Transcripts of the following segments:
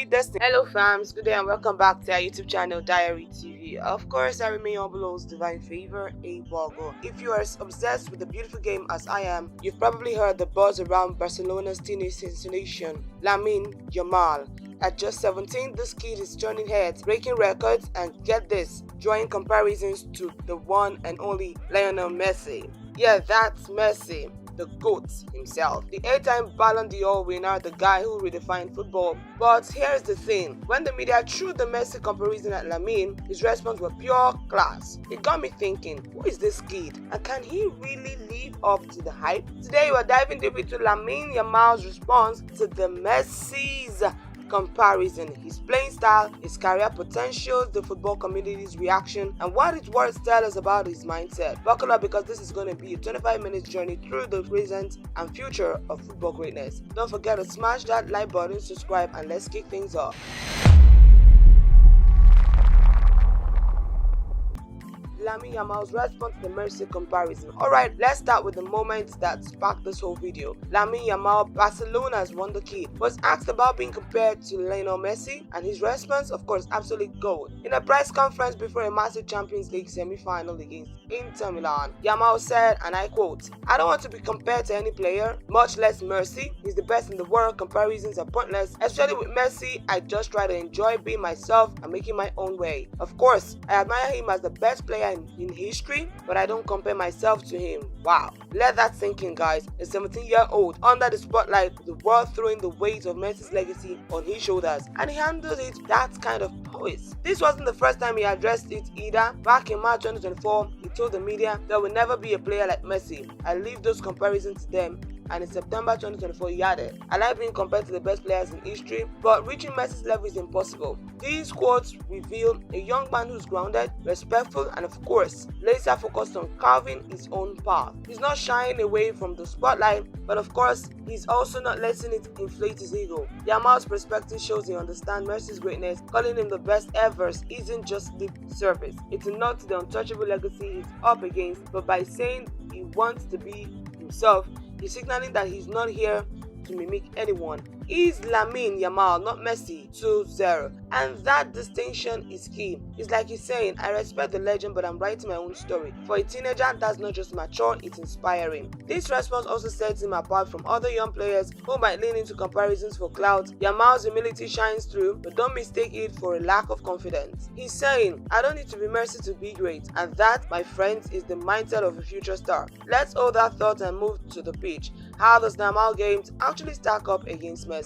the destiny. Hello fams, good day and welcome back to our YouTube channel Diary TV. Of course, I remain your below divine favor, a Bogo. If you are as obsessed with the beautiful game as I am, you've probably heard the buzz around Barcelona's teenage sensation, Lamine Yamal. At just 17, this kid is turning heads, breaking records, and get this, drawing comparisons to the one and only Lionel Messi. Yeah, that's Messi, the GOAT himself, the 8-time Ballon d'Or winner, the guy who redefined football. But here's the thing, when the media threw the Messi comparison at Lamine, his response was pure class. It got me thinking, who is this kid and can he really live up to the hype? Today we're diving deep into Lamine Yamal's response to the Messi's comparison, his playing style, his career potential, the football community's reaction, and what his words tell us about his mindset. Buckle up because this is going to be a 25-minute journey through the present and future of football greatness. Don't forget to smash that like button, subscribe, and let's kick things off. Lamine Yamal's response to the Messi comparison. Alright, let's start with the moment that sparked this whole video. Lamine Yamal, Barcelona's wonder kid, was asked about being compared to Lionel Messi, and his response, of course, absolute gold. In a press conference before a massive Champions League semi-final against Inter Milan, Yamal said, and I quote, "I don't want to be compared to any player, much less Messi. He's the best in the world. Comparisons are pointless. Especially with Messi, I just try to enjoy being myself and making my own way. Of course, I admire him as the best player in history, but I don't compare myself to him." Wow, let that sink in, guys. A 17-year-old under the spotlight, the world throwing the weight of Messi's legacy on his shoulders, and he handled it that kind of poise. This wasn't the first time he addressed it either. Back in March 2024, he told the media, "There will never be a player like Messi. I leave those comparisons to them." And in September 2024, he added, "I like being compared to the best players in history, but reaching Messi's level is impossible." These quotes reveal a young man who's grounded, respectful, and of course, laser focused on carving his own path. He's not shying away from the spotlight, but of course, he's also not letting it inflate his ego. Yamal's perspective shows he understands Messi's greatness. Calling him the best ever isn't just lip service. It's a nod to the untouchable legacy he's up against, but by saying he wants to be himself, he's signaling that he's not here to mimic anyone. He's Lamine Yamal, not Messi, 2-0. And that distinction is key. It's like he's saying, I respect the legend, but I'm writing my own story. For a teenager, that's not just mature, it's inspiring. This response also sets him apart from other young players who might lean into comparisons for clout. Yamal's humility shines through, but don't mistake it for a lack of confidence. He's saying, I don't need to be Messi to be great. And that, my friends, is the mindset of a future star. Let's hold that thought and move to the pitch. How does the Yamal games actually stack up against Messi?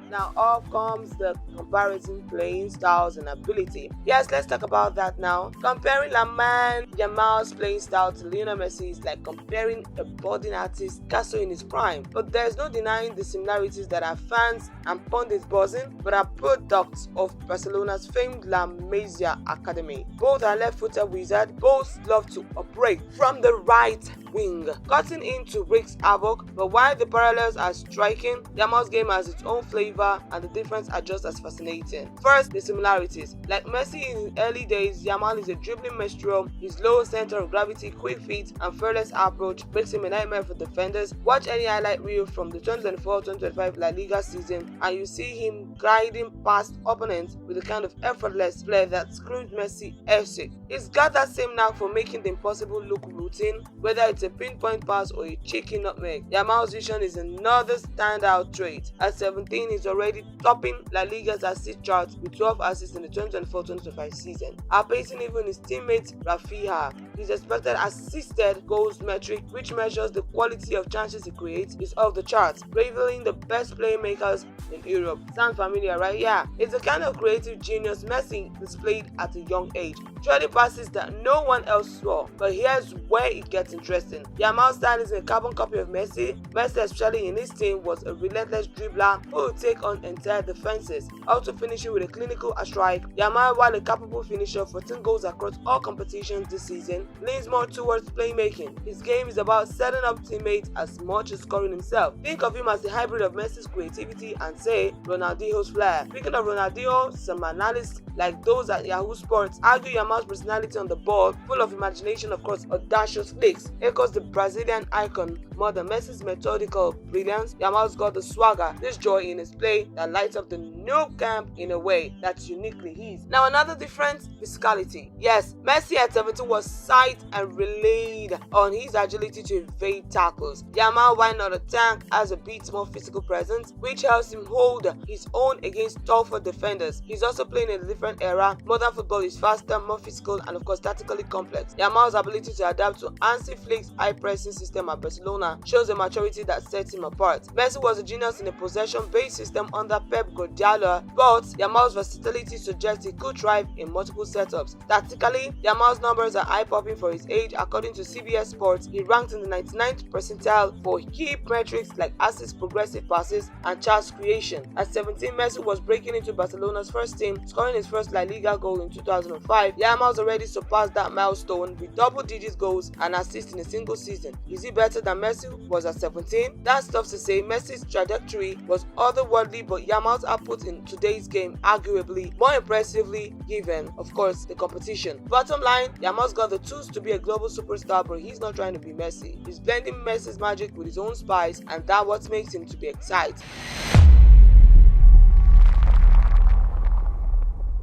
Now off comes the comparison, playing styles and ability. Yes, let's talk about that now. Comparing Lamine Yamal's playing style to Lionel Messi is like comparing a budding artist Picasso in his prime. But there's no denying the similarities that are fans and pundits buzzing, but are products of Barcelona's famed Masia academy. Both are left-footed wizards, both love to operate from the right wing, cutting in to wreak havoc. But while the parallels are striking, Yamal's game has its own flavor, and the difference are just as fascinating. First, the similarities. Like Messi in his early days, Yamal is a dribbling maestro. His low center of gravity, quick feet, and fearless approach makes him a nightmare for defenders. Watch any highlight reel from the 2024-2025 La Liga season, and you see him gliding past opponents with a kind of effortless flair that screams Messi FC. He's got that same knack for making the impossible look routine, whether it's a pinpoint pass or a cheeky nutmeg. Yamal's vision is another standout trait. At 17, he's already topping La Liga's assist chart with 12 assists in the 2024-2025 season, outpacing even his teammate Rafinha. His expected assisted goals metric, which measures the quality of chances he creates, is off the charts, revealing the best playmakers in Europe. Sound familiar, right? Yeah, it's the kind of creative genius Messi displayed at a young age, trading passes that no one else saw. But here's where it gets interesting. Yamal's style is a carbon copy of Messi. Messi, especially in his team, was a relentless dribbler who would take on entire defenses, also finishing with a clinical strike. Yamal, while a capable finisher, 14 goals across all competitions this season, leans more towards playmaking. His game is about setting up teammates as much as scoring himself. Think of him as the hybrid of Messi's creativity and, say, Ronaldinho's flair. Speaking of Ronaldinho, some analysts like those at Yahoo Sports argue Yamal's personality on the ball, full of imagination, of course, audacious flicks, echoes the Brazilian icon more than Messi's methodical brilliance, Yamal's got the swagger, this joy in his play that lights up the new camp in a way that's uniquely his. Now another difference, physicality. Yes, Messi at 17 was sight and relied on his agility to evade tackles. Yamal, while not a tank, has a bit more physical presence, which helps him hold his own against tougher defenders. He's also playing in a different era. Modern football is faster, more physical, and of course tactically complex. Yamal's ability to adapt to Hansi Flick's high-pressing system at Barcelona shows a maturity that sets him apart. Messi was a genius in a possession-based system under Pep Guardiola, but Yamal's versatility suggests he could thrive in multiple setups. Tactically, Yamal's numbers are eye-popping for his age. According to CBS Sports, he ranked in the 99th percentile for key metrics like assists, progressive passes, and chance creation. At 17, Messi was breaking into Barcelona's first team, scoring his first La Liga goal in 2005. Yamal's already surpassed that milestone with double-digit goals and assists in a single season. Is he better than Messi was at 17? That's tough to say. Messi's trajectory was otherworldly, but Yamal's output in today's game arguably more impressively given, of course, the competition. Bottom line, Yamal's got the tools to be a global superstar, but he's not trying to be Messi. He's blending Messi's magic with his own spice, and that's what makes him to be exciting.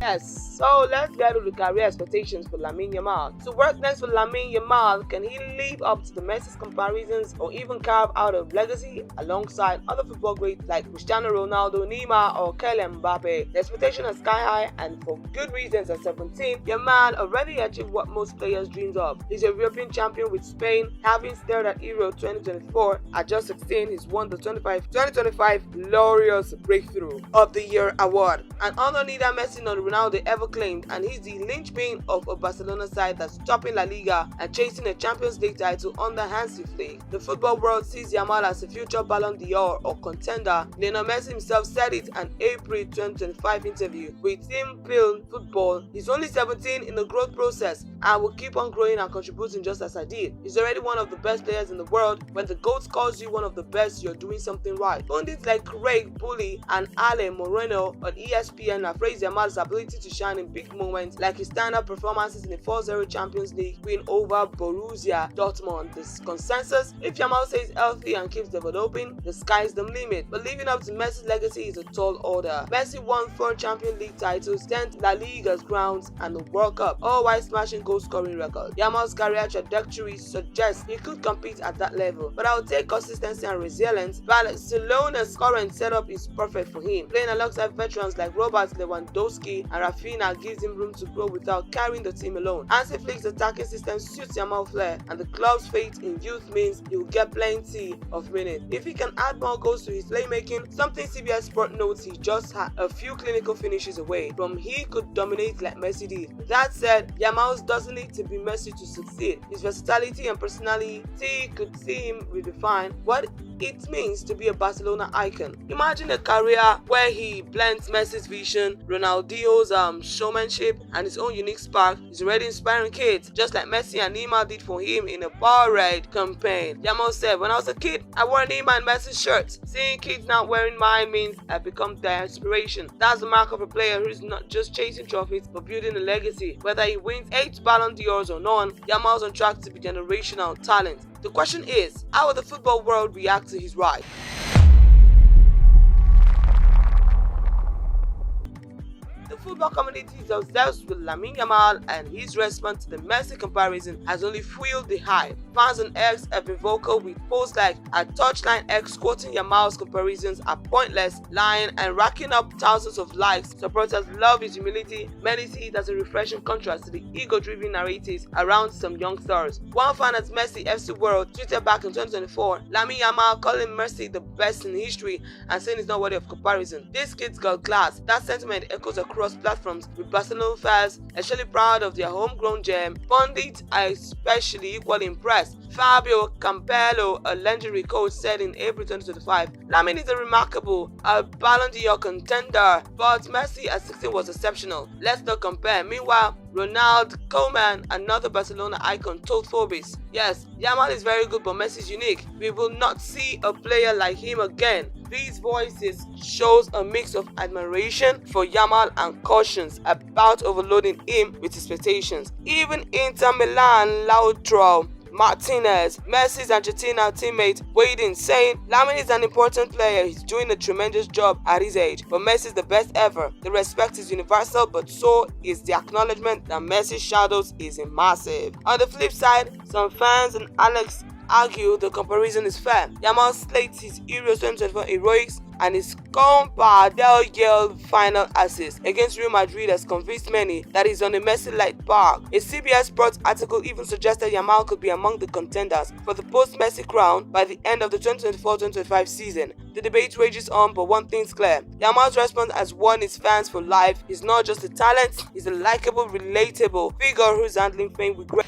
Yes, so let's get to the career expectations for Lamine Yamal. So what's next for Lamine Yamal? Can he live up to the Messi's comparisons or even carve out a legacy alongside other football greats like Cristiano Ronaldo, Neymar, or Kylian Mbappe? The expectations are sky high, and for good reasons. At 17, Yamal already achieved what most players dream of. He's a European champion with Spain, having stared at Euro 2024. At just 16, he's won the 2025 Glorious Breakthrough of the Year award. An honor neither Messi nor Ronaldo ever claimed, and he's the linchpin of a Barcelona side that's topping La Liga and chasing a Champions League title under Hansi Flick. The football world sees Yamal as a future Ballon d'Or or contender. Lionel Messi himself said it in an April 2025 interview with Team Build Football. He's only 17 in the growth process and will keep on growing and contributing just as I did. He's already one of the best players in the world. When the GOAT calls you one of the best, you're doing something right. Pundits like Craig Bully and Ale Moreno on ESPN have praised Yamal's ability to shine in big moments like his stand-up performances in the 4-0 Champions League win over Borussia Dortmund. This consensus, if Yamal stays healthy and keeps developing, the sky's the limit. But living up to Messi's legacy is a tall order. Messi won 4 Champions League titles, 10 La Liga's crowns, and the World Cup, all while smashing goal-scoring records. Yamal's career trajectory suggests he could compete at that level, but I would take consistency and resilience. Barcelona's current setup is perfect for him. Playing alongside veterans like Robert Lewandowski and Rafinha gives him room to grow without carrying the team alone. Hansi Flick's attacking system suits Yamal flair, and the club's faith in youth means he will get plenty of minutes. If he can add more goals to his playmaking, something CBS Sport notes he just had a few clinical finishes away from he could dominate like Messi did. That said, Yamal doesn't need to be Messi to succeed. His versatility and personality could see him redefine what it means to be a Barcelona icon. Imagine a career where he blends Messi's vision, Ronaldinho's showmanship, and his own unique spark. He's already inspiring kids, just like Messi and Neymar did for him in a Powerade campaign. Yamal said, "When I was a kid, I wore Neymar and Messi's shirts. Seeing kids now wearing mine means I've become their inspiration." That's the mark of a player who's not just chasing trophies, but building a legacy. Whether he wins 8 Ballon d'Ors or none, Yamal's on track to be generational talent. The question is, how will the football world react to his rise? The football community is obsessed with Lamine Yamal, and his response to the Messi comparison has only fueled the hype. Fans on X have been vocal with posts like at Touchline X quoting Yamal's comparisons are pointless, lying, and racking up thousands of likes. Supporters love his humility. Many see it as a refreshing contrast to the ego-driven narratives around some young stars. One fan at Messi FC World tweeted back in 2024, Lamine Yamal calling Messi the best in history and saying it's not worthy of comparison. This kid's got class. That sentiment echoes across platforms, with Barcelona fans especially proud of their homegrown gem. Pundits are especially equally impressed. Fabio Capello, a legendary coach, said in April 2025, Lamine is a remarkable, Ballon d'Or contender, but Messi at 16 was exceptional. Let's not compare. Meanwhile, Ronald Koeman, another Barcelona icon, told Forbes, yes, Yamal is very good, but Messi is unique. We will not see a player like him again. These voices shows a mix of admiration for Yamal and cautions about overloading him with expectations. Even Inter Milan Lautaro Martinez, Messi's Argentina teammate, weighed in, saying, "Lamine is an important player. He's doing a tremendous job at his age, but Messi is the best ever. The respect is universal, but so is the acknowledgement that Messi's shadows is massive." On the flip side, some fans and Alex argue the comparison is fair. Yamal slates his Euro 2024 heroics and his Copa del Rey final assist against Real Madrid has convinced many that he's on a Messi-like path. A CBS Sports article even suggested Yamal could be among the contenders for the post-Messi crown by the end of the 2024-2025 season. The debate rages on, but one thing's clear. Yamal's response has won his fans for life. He's not just a talent, he's a likable, relatable figure who's handling fame with grace.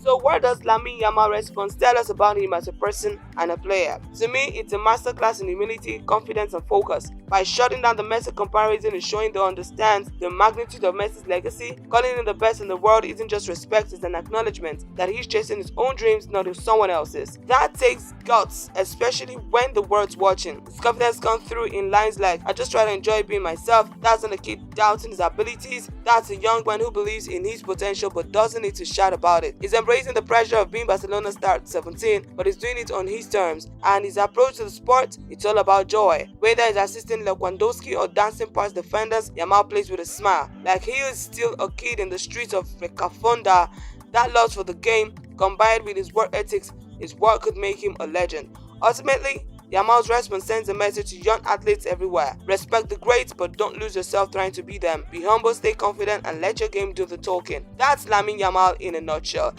So what does Lamine Yamal Response tell us about him as a person and a player? To me, it's a masterclass in humility, confidence and focus. By shutting down the Messi comparison and showing they understand the magnitude of Messi's legacy, calling him the best in the world isn't just respect, it's an acknowledgement that he's chasing his own dreams, not someone else's. That takes guts, especially when the world's watching. His confidence comes through in lines like, "I just try to enjoy being myself." That's not a kid doubting his abilities. That's a young man who believes in his potential but doesn't need to shout about it. He's embracing the pressure of being Barcelona star at 17, but he's doing it on his terms. And his approach to the sport, it's all about joy. Whether he's assisting Lewandowski or dancing past defenders, Yamal plays with a smile. Like he is still a kid in the streets of Recafonda. That love for the game, combined with his work ethics, is what could make him a legend. Ultimately, Yamal's response sends a message to young athletes everywhere. Respect the greats, but don't lose yourself trying to be them. Be humble, stay confident, and let your game do the talking. That's Lamine Yamal in a nutshell.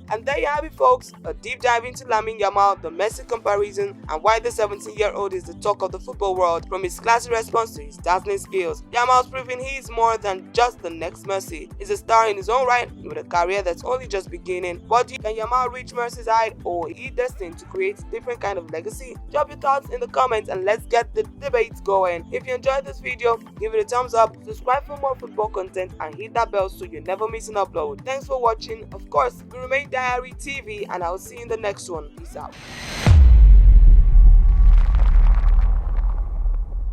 And there you have it, folks, a deep dive into Lamine Yamal, the Messi comparison, and why the 17-year-old is the talk of the football world, from his classy response to his dazzling skills. Yamal's proving he is more than just the next Messi. He's a star in his own right, with a career that's only just beginning. But can Yamal reach Messi's height, or is he destined to create a different kind of legacy? Drop your thoughts in the comments and let's get the debate going. If you enjoyed this video, give it a thumbs up, subscribe for more football content, and hit that bell so you never miss an upload. Thanks for watching. Of course, we remain Diary TV, and I'll see you in the next one. Peace out.